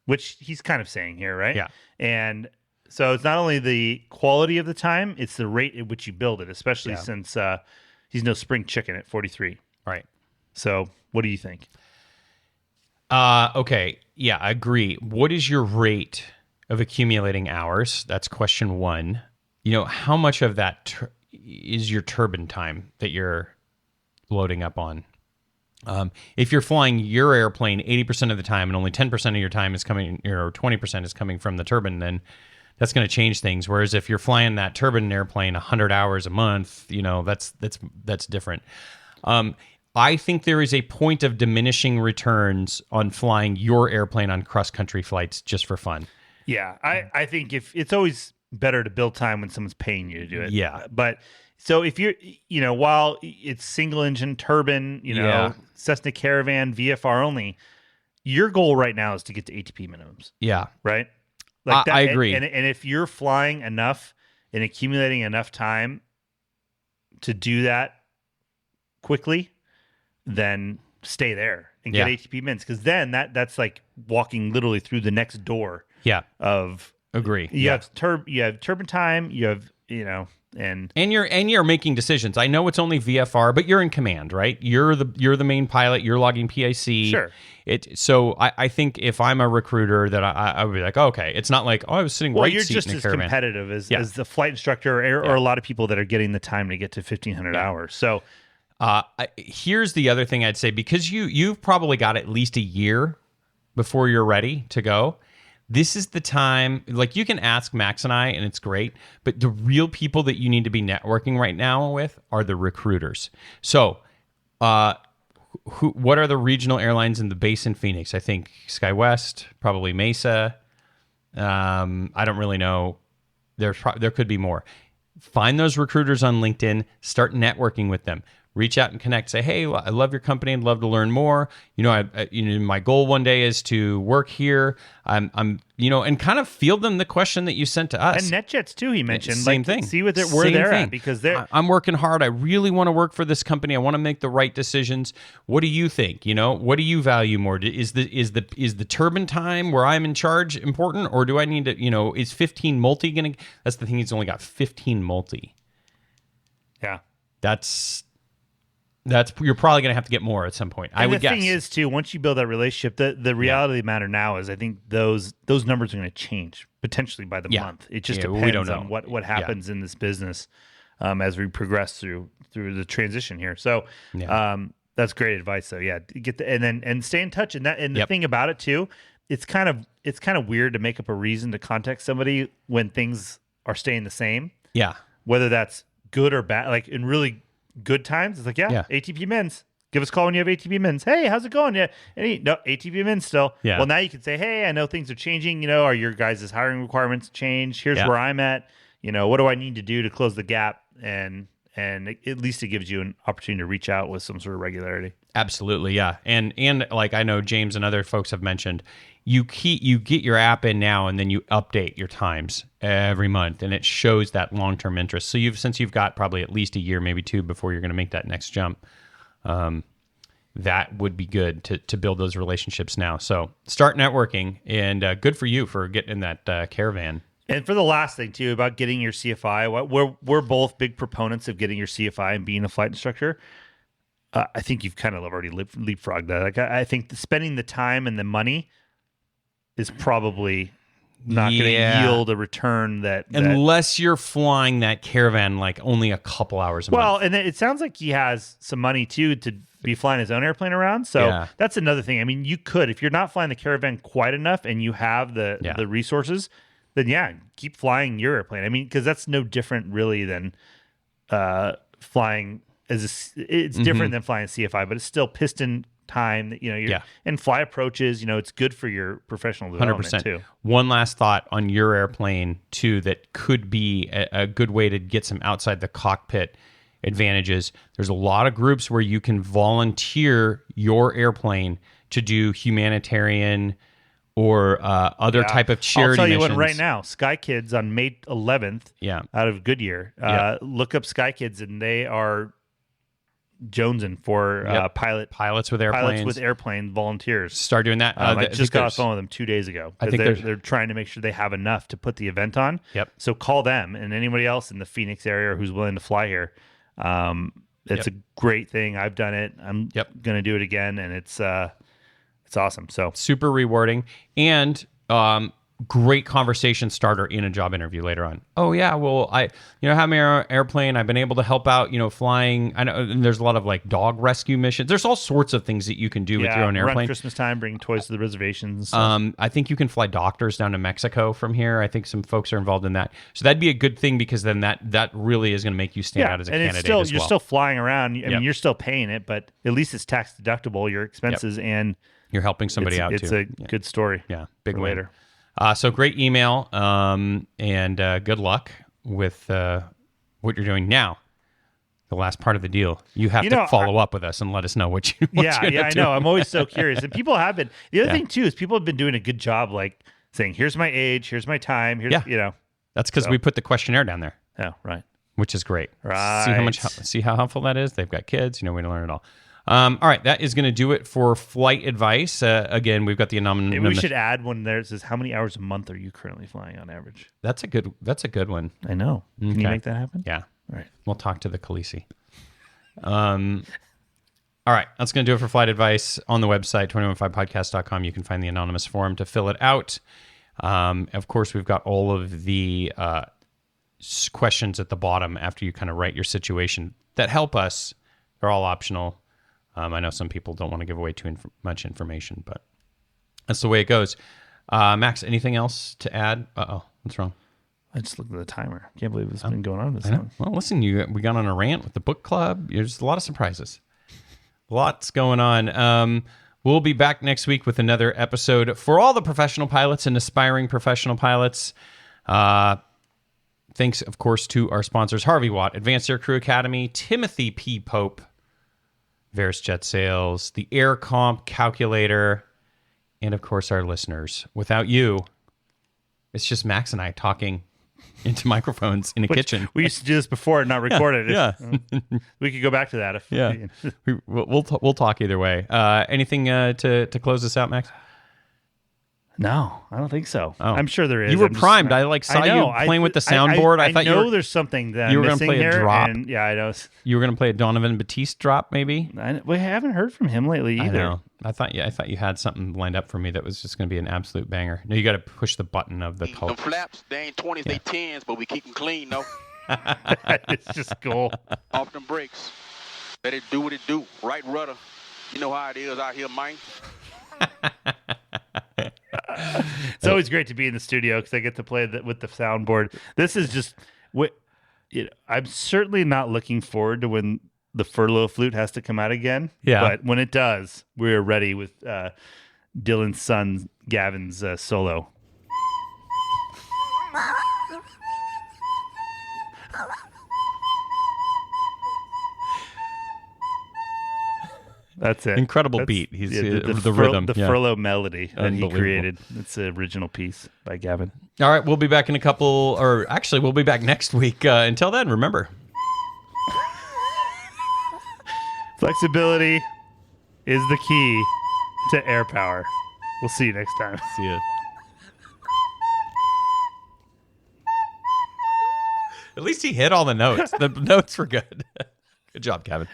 which he's kind of saying here, right? Yeah. And so it's not only the quality of the time, it's the rate at which you build it, especially since he's no spring chicken at 43. Right. So what do you think? Okay. Yeah, I agree. What is your rate of accumulating hours? That's question one. How much of that is your turbine time that you're loading up on? If you're flying your airplane 80% of the time and only 10% of your time is coming, or 20% is coming from the turbine, then that's going to change things. Whereas if you're flying that turbine airplane 100 hours a month, that's different. I think there is a point of diminishing returns on flying your airplane on cross-country flights just for fun. Yeah, I think if it's always better to build time when someone's paying you to do it. Yeah. But so if you're, while it's single engine turbine, Cessna Caravan, VFR only, your goal right now is to get to ATP minimums. Yeah. Right? I agree. And if you're flying enough and accumulating enough time to do that quickly, then stay there and get ATP mins, because then that's like walking literally through the next door. Yeah. Of agree. You have turbine time. You have and you're making decisions. I know it's only VFR, but you're in command, right? You're the main pilot. You're logging PIC. Sure. So I think if I'm a recruiter, that I would be like, oh, okay, it's not like, I was sitting right you're seat just in a as caravan. competitive as the flight instructor or a lot of people that are getting the time to get to 1,500 hours. So. Here's the other thing I'd say, because you've probably got at least a year before you're ready to go. This is the time, like, you can ask Max and I, and it's great, but the real people that you need to be networking right now with are the recruiters. So, what are the regional airlines in the base in Phoenix? I think SkyWest, probably Mesa. I don't really know. There could be more. Find those recruiters on LinkedIn, start networking with them. Reach out and connect. Say, hey, I love your company. I'd love to learn more. My goal one day is to work here. I'm and kind of field them the question that you sent to us. And NetJets too, he mentioned. Same thing. See where they're at, because I'm working hard. I really want to work for this company. I want to make the right decisions. What do you think? What do you value more? Is the turbine time where I'm in charge important, or do I need to? Is 15 multi gonna? That's the thing. He's only got 15 multi. Yeah, that's you're probably going to have to get more at some point. I would guess. The thing is, too, once you build that relationship, the reality of the matter now is, I think those numbers are going to change potentially by the month. It just depends on what happens in this business as we progress through the transition here. So that's great advice, though. Yeah, and stay in touch. And the thing about it too, it's kind of weird to make up a reason to contact somebody when things are staying the same. Yeah, whether that's good or bad. Like in really good times, it's like, ATP mins. Give us a call when you have ATP mins. Hey, how's it going? Yeah, no ATP mins still. Yeah. Well, now you can say, hey, I know things are changing. Are your guys' hiring requirements changed? Here's where I'm at. What do I need to do to close the gap? And at least it gives you an opportunity to reach out with some sort of regularity. Absolutely, yeah. And like I know James and other folks have mentioned, you get your app in now, and then you update your times every month, and it shows that long-term interest. So since you've got probably at least a year, maybe two, before you're going to make that next jump, that would be good to build those relationships now. So start networking, and good for you for getting in that caravan. And for the last thing too, about getting your CFI, we're both big proponents of getting your CFI and being a flight instructor. I think you've kind of already leapfrogged that. Like I think spending the time and the money is probably not going to yield a return unless you're flying that caravan like only a couple hours a month. Well, and it sounds like he has some money too to be flying his own airplane around. So that's another thing. I mean, you could, if you're not flying the caravan quite enough and you have the resources, then keep flying your airplane. I mean, because that's no different really than flying it's different than flying a CFI, but it's still piston time that and fly approaches. It's good for your professional development 100%. Too. One last thought on your airplane too that could be a good way to get some outside the cockpit advantages. There's a lot of groups where you can volunteer your airplane to do humanitarian or other type of charity missions. I'll tell you what right now, Sky Kids on May 11th out of Goodyear. Look up Sky Kids, and they are jonesing for pilots with airplane volunteers. Start doing that. I just got off the phone with them 2 days ago. I think they're trying to make sure they have enough to put the event on. Yep. So call them and anybody else in the Phoenix area who's willing to fly here. It's a great thing. I've done it. I'm going to do it again, and it's awesome. So super rewarding. And great conversation starter in a job interview later on. Oh yeah, well I have my airplane. I've been able to help out, flying. I know and there's a lot of like dog rescue missions. There's all sorts of things that you can do with your own airplane. Around Christmas time, bring toys to the reservations. And I think you can fly doctors down to Mexico from here. I think some folks are involved in that. So that'd be a good thing because then that really is going to make you stand out as a candidate still, as well. You're still flying around. I mean, you're still paying it, but at least it's tax deductible, your expenses, and you're helping somebody out it's too. It's a good story. Yeah, big for win. later. So great email, and good luck with what you're doing now. The last part of the deal, you have to follow up with us and let us know what you. I know. I'm always so curious, and people have been. The other thing too is people have been doing a good job, like saying, "Here's my age, here's my time." Here's That's because we put the questionnaire down there. Oh, right. Which is great. Right. See how helpful that is. They've got kids. We learn it all. All right, that is going to do it for flight advice. Again, we've got the anonymous. Maybe we should add one there that says, "How many hours a month are you currently flying on average?" That's a good one. I know. Can you make that happen? Yeah. All right. We'll talk to the Khaleesi. All right, that's going to do it for flight advice. On the website, 215podcast.com, you can find the anonymous form to fill it out. Of course, we've got all of the questions at the bottom after you kind of write your situation that help us. They're all optional. I know some people don't want to give away too much information, but that's the way it goes. Max, anything else to add? What's wrong? I just looked at the timer. Can't believe it's been going on this long. Well, listen, we got on a rant with the book club. There's a lot of surprises. Lots going on. We'll be back next week with another episode for all the professional pilots and aspiring professional pilots. Thanks, of course, to our sponsors, Harvey Watt, Advanced Air Crew Academy, Timothy P. Pope, Veris Jet Sales, the Air Comp Calculator, and, of course, our listeners. Without you, it's just Max and I talking into microphones in a kitchen. We used to do this before and not record it. Yeah. We could go back to that. We'll talk either way. Anything to close this out, Max? No, I don't think so. I'm sure there is. You were primed. I saw you playing with the soundboard. I thought there's something that you were going to play a drop. And, I know. You were going to play a Donovan Batiste drop, maybe. We haven't heard from him lately either. I know. I thought you had something lined up for me that was just going to be an absolute banger. No, you got to push the button of the color. The flaps, they ain't 20s, they 10s, but we keep them clean, though. It's just cool. Off them brakes. Let it do what it do. Right rudder. You know how it is out here, man. It's always great to be in the studio because I get to play with the soundboard. This is just I'm certainly not looking forward to when the furlough flute has to come out again. Yeah. But when it does, we're ready with Dylan's son Gavin's solo. That's it. Incredible beat. He's the rhythm. The furlough melody that he created. It's an original piece by Gavin. All right, we'll be back we'll be back next week. Until then, remember. Flexibility is the key to air power. We'll see you next time. See ya. At least he hit all the notes. The notes were good. Good job, Kevin.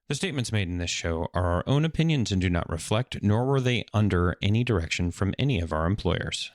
The statements made in this show are our own opinions and do not reflect, nor were they under any direction from any of our employers.